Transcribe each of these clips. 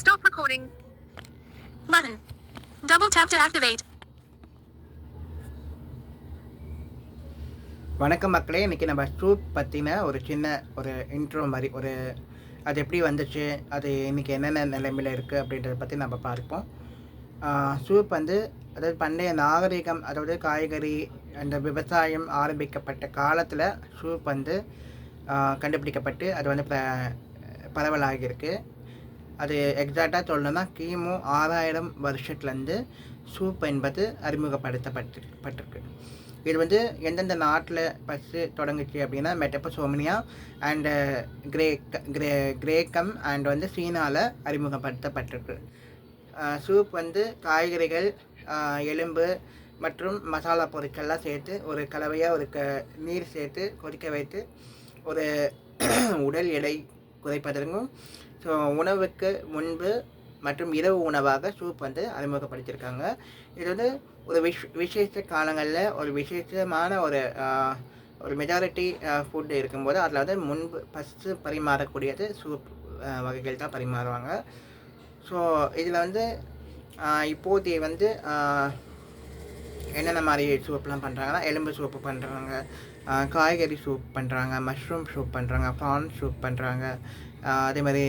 Stop recording. Button. Double tap to activate. வணக்கம் மக்களே, இன்றைக்கி நம்ம சூப் பற்றின ஒரு சின்ன ஒரு இன்ட்ரோ மாதிரி அது எப்படி வந்துச்சு, அது இன்றைக்கி என்னென்ன நிலைமையில் இருக்குது அப்படின்றத பற்றி நம்ம பார்ப்போம். சூப் அதாவது பண்டைய நாகரிகம், அதாவது காய்கறி அந்த விவசாயம் ஆரம்பிக்கப்பட்ட காலத்தில் சூப் கண்டுபிடிக்கப்பட்டு அது பரவலாகியிருக்கு. அது எக்ஸாக்டாக சொல்லணும்னா கிமு 6000 வருஷத்துலேருந்து சூப் என்பது அறிமுகப்படுத்தப்பட்டிருக்கு. இது எந்தெந்த நாட்டில் ஃபஸ்ட்டு தொடங்குச்சு அப்படின்னா மெட்டபசோமினியா அண்டு கிரேக்கம் அண்ட் சீனாவில் அறிமுகப்படுத்தப்பட்டிருக்கு. சூப் காய்கறிகள், எலும்பு மற்றும் மசாலா பொருட்கள்லாம் சேர்த்து ஒரு கலவையாக நீர் சேர்த்து கொதிக்க வைத்து ஒரு உடல் எடை குறைப்பதற்கும் உணவுக்கு முன்பு மற்றும் இரவு உணவாக சூப் அறிமுகப்படுத்தியிருக்காங்க. இது ஒரு விசேஷ காலங்களில் ஒரு விசேஷமான ஒரு மெஜாரிட்டி ஃபுட் இருக்கும்போது அதில் முன்பு ஃபஸ்ட்டு பரிமாறக்கூடியது சூப் வகைகள் தான் பரிமாறுவாங்க. ஸோ இதில் இப்போதைய என்னென்ன மாதிரி சூப்லாம் பண்ணுறாங்கன்னா, எலும்பு சூப்பு பண்ணுறாங்க, காய்கறி சூப் பண்ணுறாங்க, மஷ்ரூம் சூப் பண்ணுறாங்க, ப்ரான் சூப் பண்ணுறாங்க, அதே மாதிரி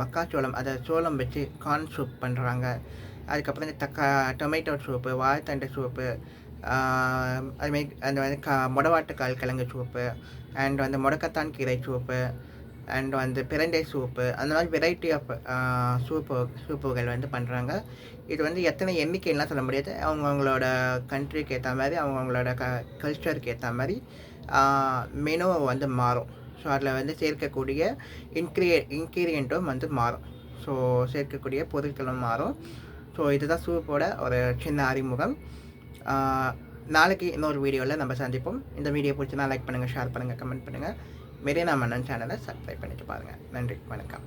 மக்காச்சோளம் அதை சோளம் வச்சு கார்ன் சூப் பண்ணுறாங்க. அதுக்கப்புறம் டொமேட்டோ சூப்பு, வாழைத்தண்டு சூப்பு, அதுமாரி மொடவாட்டுக்கால் கிழங்கு சூப்பு அண்ட் முடக்கத்தான் கீரை சூப்பு அண்ட் பிரண்டை சூப்பு, அந்த மாதிரி வெரைட்டி ஆஃப் சூப்புகள் பண்ணுறாங்க. இது எத்தனை எண்ணிக்கைலாம் சொல்ல முடியாது. அவங்கவுங்களோட கண்ட்ரிக்கு ஏற்ற மாதிரி, அவங்கவுங்களோட கல்ச்சருக்கு ஏற்ற மாதிரி மெனு மாறும். ஸோ அதில் சேர்க்கக்கூடிய இன்க்ரீடியண்ட்டும் மாறும். ஸோ சேர்க்கக்கூடிய பொருட்களும் மாறும். ஸோ இதுதான் சூப்போட ஒரு சின்ன அறிமுகம். நாளைக்கு இன்னொரு வீடியோவில் நம்ம சந்திப்போம். இந்த வீடியோ பிடிச்சினா லைக் பண்ணுங்கள், ஷேர் பண்ணுங்கள், கமெண்ட் பண்ணுங்கள். மெரினா மன்னன் சேனலை சப்ஸ்கிரைப் பண்ணிட்டு பாருங்கள். நன்றி, வணக்கம்.